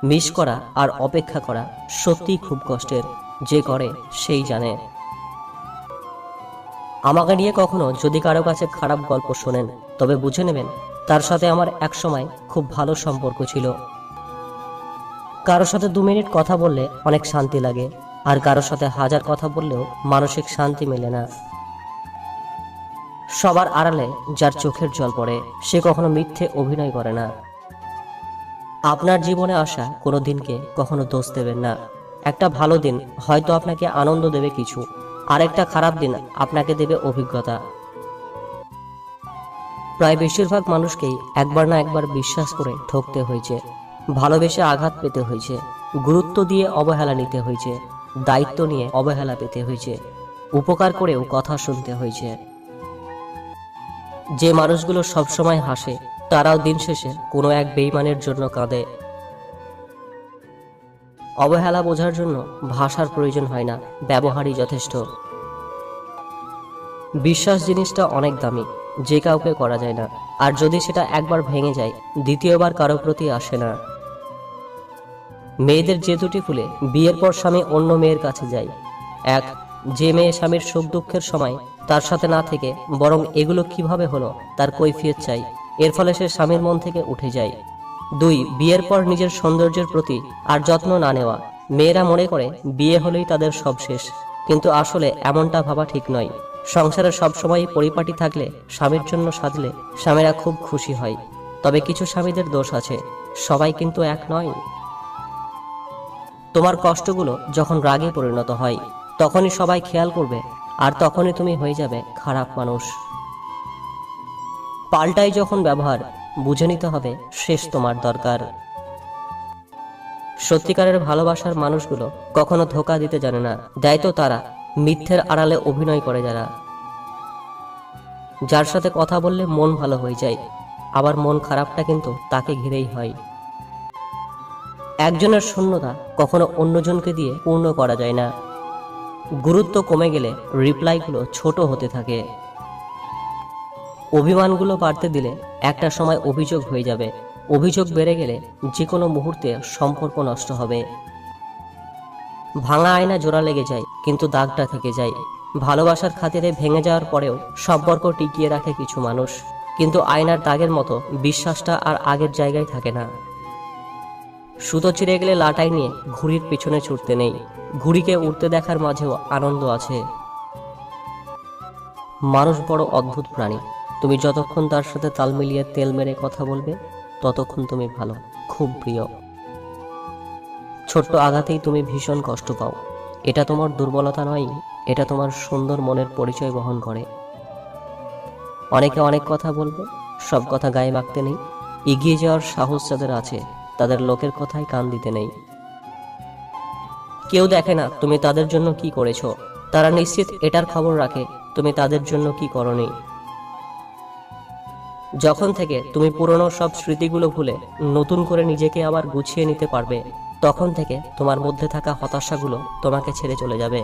Miss করা আর অপেক্ষা করা সত্যিই খুব কষ্টের। যে করে সেই জানে। আমাকে নিয়ে কখনো যদি কারো কাছে খারাপ গল্প শোনেন, তবে বুঝে নেবেন তার সাথে আমার একসময় খুব ভালো সম্পর্ক ছিল। কারোর সাথে 2 মিনিট কথা বললে অনেক শান্তি লাগে, আর কারোর সাথে 1000 কথা বললেও মানসিক শান্তি মেলে না। সবার আড়ালে যার চোখের জল পড়ে, সে কখনো মিথ্যে অভিনয় করে না। আপনার জীবনে আসা কোনো দিনকে কখনো দোষ দেবেন না। একটা ভালো দিন হয়তো আপনাকে আনন্দ দেবে কিছু, আর একটা খারাপ দিন আপনাকে দেবে অভিজ্ঞতা। প্রায় বেশিরভাগ মানুষকেই একবার না একবার বিশ্বাস করে ঠকতে হয়েছে, ভালোবেসে আঘাত পেতে হয়েছে, গুরুত্ব দিয়ে অবহেলা নিতে হয়েছে, দায়িত্ব নিয়ে অবহেলা পেতে হয়েছে, উপকার করেও কথা শুনতে হয়েছে। যে মানুষগুলো সবসময় হাসে, তারাও দিন শেষে কোনো এক বেইমানের জন্য কাঁদে। অবহেলা বোঝার জন্য ভাষার প্রয়োজন হয় না, ব্যবহারই যথেষ্ট। বিশ্বাস জিনিসটা অনেক দামি, যে কাউকে করা যায় না, আর যদি সেটা একবার ভেঙে যায়, দ্বিতীয়বার কারো প্রতি আসে না। মেয়েদের যে দুটি ফুলে বিয়ের পর স্বামী অন্য মেয়ের কাছে যায়: 1, যে মেয়ে স্বামীর সুখ দুঃখের সময় তার সাথে না থেকে বরং এগুলো কিভাবে হলো তার কৈফিয়ত চাই, এর ফলে সে স্বামীর মন থেকে উঠে যায়। 2, বিয়ের পর নিজের সৌন্দর্যের প্রতি আর যত্ন না নেওয়া। মেয়েরা মনে করে বিয়ে হলেই তাদের সব শেষ, কিন্তু আসলে এমনটা ভাবা ঠিক নয়। সংসারে সবসময় পরিপাটি থাকলে, স্বামীর জন্য সাজলে স্বামীরা খুব খুশি হয়। তবে কিছু স্বামীদের দোষ আছে, সবাই কিন্তু এক নয়। তোমার কষ্টগুলো যখন রাগে পরিণত হয়, তখনই সবাই খেয়াল করবে, আর তখনই তুমি হয়ে যাবে খারাপ মানুষ। পাল্টাই যখন ব্যবহার, বুঝে নিতে হবে শেষ তোমার দরকার। সত্যিকারের ভালোবাসার মানুষগুলো কখনো ধোঁকা দিতে জানে না, দেয় তো তারা মিথ্যের আড়ালে অভিনয় করে যারা। যার সাথে কথা বললে মন ভালো হয়ে যায়, আবার মন খারাপটা কিন্তু তাকে ঘিরেই হয়। একজনের শূন্যতা কখনো অন্যজনকে দিয়ে পূর্ণ করা যায় না। গুরুত্ব কমে গেলে রিপ্লাইগুলো ছোট হতে থাকে। অভিমানগুলো বাড়তে দিলে একটা সময় অভিযোগ হয়ে যাবে। অভিযোগ বেড়ে গেলে যে কোনো মুহূর্তে সম্পর্ক নষ্ট হবে। ভাঙা আয়না জোড়া লেগে যায়, কিন্তু দাগটা থেকে যায়। ভালোবাসার খাতিরে ভেঙে যাওয়ার পরেও সম্পর্ক টিকিয়ে রাখে কিছু মানুষ, কিন্তু আয়নার দাগের মতো বিশ্বাসটা আর আগের জায়গায় থাকে না। সুতো ছিঁড়ে গেলে লাটাই নিয়ে ঘুড়ির পিছনে ছুটতে নেই, ঘুড়িকে উড়তে দেখার মাঝেও আনন্দ আছে। মানুষ বড় অদ্ভুত প্রাণী, তুমি যতক্ষণ তার সাথে তাল মিলিয়ে তেল মেরে কথা বলবে, ততক্ষণ তুমি ভালো, খুব প্রিয়। ছোট্ট আঘাতেই তুমি ভীষণ কষ্ট পাও, এটা তোমার দুর্বলতা নয়, এটা তোমার সুন্দর মনের পরিচয় বহন করে। অনেকে অনেক কথা বলবে, সব কথা গায়ে মাখতে নেই। এগিয়ে যাওয়ার সাহস যাদের আছে, তাদের লোকের কথায় কান দিতে নেই। কেউ দেখে না তুমি তাদের জন্য কি করেছো, তারা নিশ্চিত এটার খবর রাখে তুমি তাদের জন্য কি করনি। যখন থেকে তুমি পুরনো সব স্মৃতিগুলো ভুলে নতুন করে নিজেকে আবার গুছিয়ে নিতে পারবে, তখন থেকে তোমার মধ্যে থাকা হতাশাগুলো তোমাকে ছেড়ে চলে যাবে।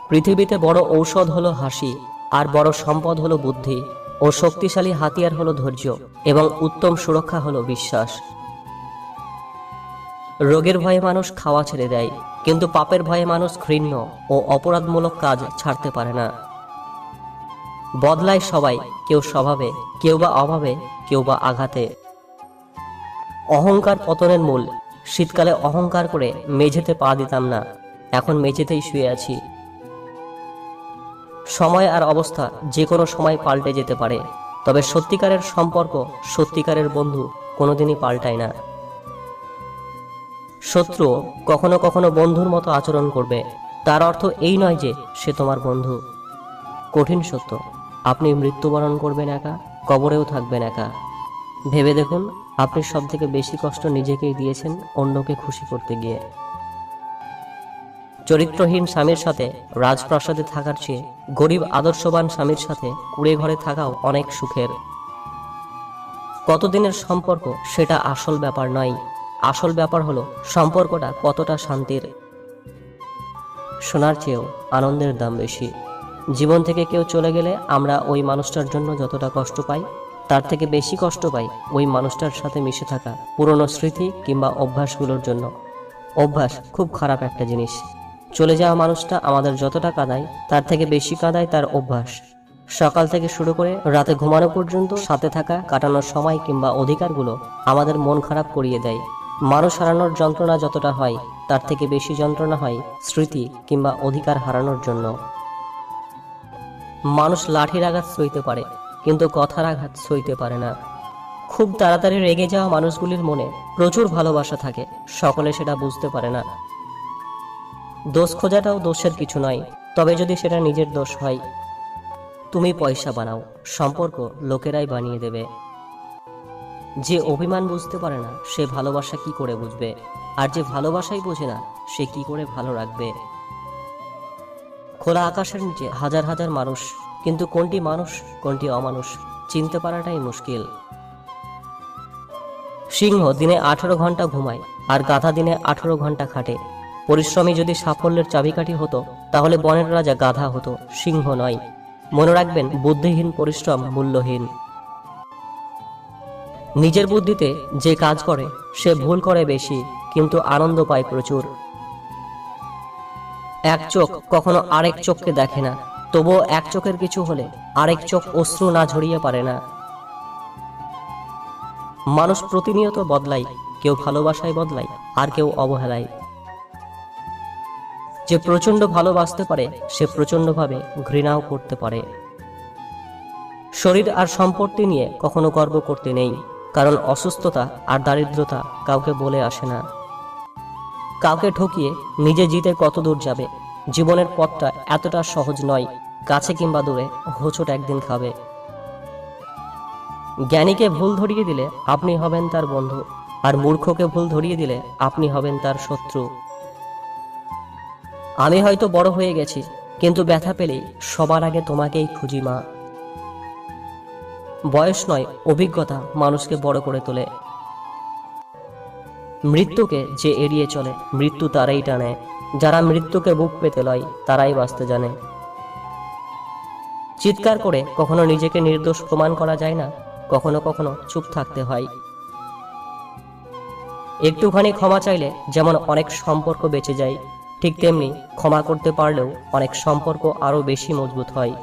পৃথিবীতে বড় ঔষধ হলো হাসি, আর বড় সম্পদ হলো বুদ্ধি, ও শক্তিশালী হাতিয়ার হলো ধৈর্য, এবং উত্তম সুরক্ষা হলো বিশ্বাস। রোগের ভয়ে মানুষ খাওয়া ছেড়ে দেয়, কিন্তু পাপের ভয়ে মানুষ ঘৃণ্য ও অপরাধমূলক কাজ ছাড়তে পারে না। বদলায় সবাই, কেউ স্বভাবে, কেউ বা অভাবে, কেউ বা আঘাতে। অহংকার পতনের মূল। শীতকালে অহংকার করে মেঝেতে পা দিতাম না, এখন মেঝেতেই শুয়ে আছি। সময় আর অবস্থা যে কোনো সময় পাল্টে যেতে পারে, তবে সত্যিকারের সম্পর্ক, সত্যিকারের বন্ধু কোনোদিনই পাল্টায় না। শত্রু কখনো কখনো বন্ধুর মতো আচরণ করবে, তার অর্থ এই নয় যে সে তোমার বন্ধু। কঠিন সত্য, আপনি মৃত্যুবরণ করবেন একা, কবরেও থাকবেন একা। ভেবে দেখুন, আপনি সবথেকে বেশি কষ্ট নিজেকেই দিয়েছেন অন্যকে খুশি করতে গিয়ে। চরিত্রহীন স্বামীর সাথে রাজপ্রাসাদে থাকার চেয়ে গরিব আদর্শবান স্বামীর সাথে কুঁড়ে ঘরে থাকাও অনেক সুখের। কতদিনের সম্পর্ক সেটা আসল ব্যাপার নয়, আসল ব্যাপার হলো সম্পর্কটা কতটা শান্তির। সোনার চেয়েও আনন্দের দাম বেশি। জীবন থেকে কেউ চলে গেলে আমরা ওই মানুষটার জন্য যতটা কষ্ট পাই, তার থেকে বেশি কষ্ট পাই ওই মানুষটার সাথে মিশে থাকা পুরনো স্মৃতি কিংবা অভ্যাসগুলোর জন্য। অভ্যাস খুব খারাপ একটা জিনিস। চলে যাওয়া মানুষটা আমাদের যতটা কাঁদায় তার থেকে বেশি কাঁদায় তার অভ্যাস। সকাল থেকে শুরু করে রাতে ঘুমানো পর্যন্ত সাথে থাকা কাটানোর সময় কিংবা অধিকারগুলো আমাদের মন খারাপ করিয়ে দেয়। মানুষ হারানোর যন্ত্রণা যতটা হয় তার থেকে বেশি যন্ত্রণা হয় স্মৃতি কিংবা অধিকার হারানোর জন্য। মানুষ লাঠির আঘাত সইতে পারে, কিন্তু কথার আঘাত সইতে পারে না। খুব তাড়াতাড়ি রেগে যাওয়া মানুষগুলির মনে প্রচুর ভালোবাসা থাকে, সকলে সেটা বুঝতে পারে না। দোষ খোঁজাটাও দোষের কিছু নয়, তবে যদি সেটা নিজের দোষ হয়। তুমি পয়সা বানাও, সম্পর্ক লোকেরাই বানিয়ে দেবে। যে অভিমান বুঝতে পারে না সে ভালোবাসা কি করে বুঝবে, আর যে ভালোবাসাই বোঝে না সে কি করে ভালো রাখবে। খোলা আকাশের নিচে হাজার হাজার মানুষ, কিন্তু কোনটি মানুষ কোনটি অমানুষ চিনতে পারাটাই মুশকিল। সিংহ দিনে 18 ঘন্টা ঘুমায়, আর গাধা দিনে 18 ঘন্টা খাটে। পরিশ্রমী যদি সাফল্যের চাবিকাঠি হতো তাহলে বনের রাজা গাধা হতো, সিংহ নয়। মনে রাখবেন, বুদ্ধিহীন পরিশ্রম মূল্যহীন। নিজের বুদ্ধিতে যে কাজ করে সে ভুল করে বেশি, কিন্তু আনন্দ পায় প্রচুর। এক চোখ কখনো আরেক চোখকে দেখে না, তবুও এক চোখের কিছু হলে আরেক চোখ অশ্রু না ঝরিয়ে পারে না। মানুষ প্রতিনিয়ত বদলায়, কেউ ভালোবাসায় বদলায় আর কেউ অবহেলায়। যে প্রচন্ড ভালোবাসতে পারে সে প্রচন্ডভাবে ঘৃণাও করতে পারে। শরীর আর সম্পত্তি নিয়ে কখনো গর্ব করতে নেই, কারণ অসুস্থতা আর দারিদ্রতা কাউকে বলে আসে না। কাউকে ঠকিয়ে নিজে জিতে কত দূর যাবে? জীবনের পথটা এতটা সহজ নয়, কাছে কিংবা দূরে হোঁচট একদিন খাবে। জ্ঞানীকে ভুল ধরিয়ে দিলে আপনি হবেন তার বন্ধু, আর মূর্খকে ভুল ধরিয়ে দিলে আপনি হবেন তার শত্রু। আমি হয়তো বড় হয়ে গেছি, কিন্তু ব্যথা পেলেই সবার আগে তোমাকেই খুঁজি মা। বয়স নয়, অভিজ্ঞতা মানুষকে বড় করে তোলে। মৃত্যুকে যে এড়িয়ে চলে মৃত্যু তারাই টানে, যারা মৃত্যুকে বুক পেতে লয় তারাই বাঁচতে জানে। চিৎকার করে কখনো নিজেকে নির্দোষ প্রমাণ করা যায় না, কখনো কখনো চুপ থাকতে হয়। একটুখানি ক্ষমা চাইলে যেমন অনেক সম্পর্ক বেঁচে যায়, ঠিক তেমনি ক্ষমা করতে পারলেও অনেক সম্পর্ক আরো বেশি মজবুত হয়।